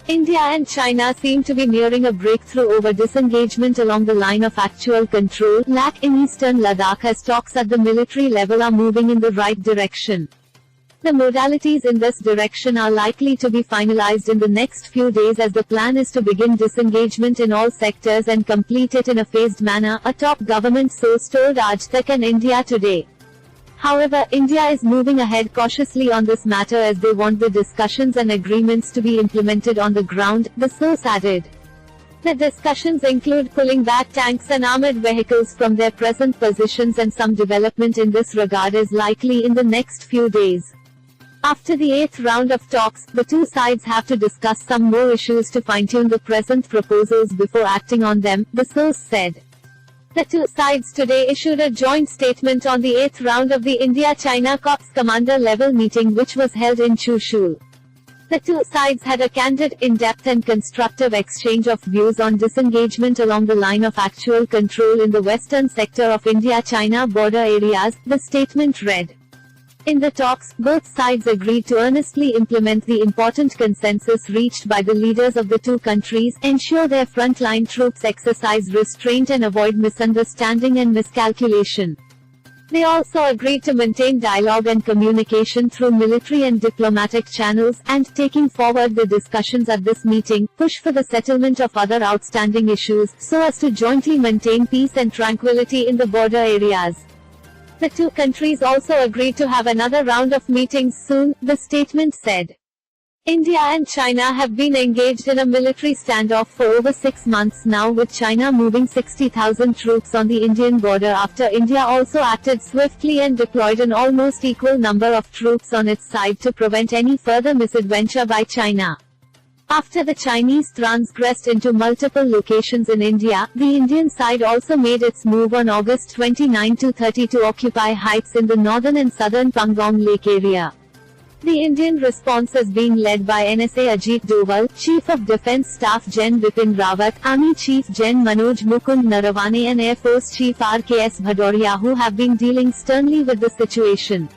India and China seem to be nearing a breakthrough over disengagement along the line of actual control (LAC) in eastern Ladakh as talks at the military level are moving in the right direction. The modalities in this direction are likely to be finalized in the next few days as the plan is to begin disengagement in all sectors and complete it in a phased manner, a top government source told Aaj Tak and India Today. However, India is moving ahead cautiously on this matter as they want the discussions and agreements to be implemented on the ground, the source added. The discussions include pulling back tanks and armored vehicles from their present positions, and some development in this regard is likely in the next few days. After the 8th round of talks, the two sides have to discuss some more issues to fine-tune the present proposals before acting on them, the source said. The two sides today issued a joint statement on the 8th round of the India-China Corps commander-level meeting which was held in Chushul. The two sides had a candid, in-depth and constructive exchange of views on disengagement along the line of actual control in the western sector of India-China border areas, the statement read. In the talks, both sides agreed to earnestly implement the important consensus reached by the leaders of the two countries, ensure their frontline troops exercise restraint and avoid misunderstanding and miscalculation. They also agreed to maintain dialogue and communication through military and diplomatic channels, and, taking forward the discussions at this meeting, push for the settlement of other outstanding issues, so as to jointly maintain peace and tranquility in the border areas. The two countries also agreed to have another round of meetings soon, the statement said. India and China have been engaged in a military standoff for over 6 months now, with China moving 60,000 troops on the Indian border after India also acted swiftly and deployed an almost equal number of troops on its side to prevent any further misadventure by China. After the Chinese transgressed into multiple locations in India, the Indian side also made its move on August 29 to 30 to occupy heights in the northern and southern Pangong Lake area. The Indian response is being led by NSA Ajit Doval, Chief of Defence Staff Gen Bipin Rawat, Army Chief Gen Manoj Mukund Narawane and Air Force Chief RKS Bhadauria, who have been dealing sternly with the situation.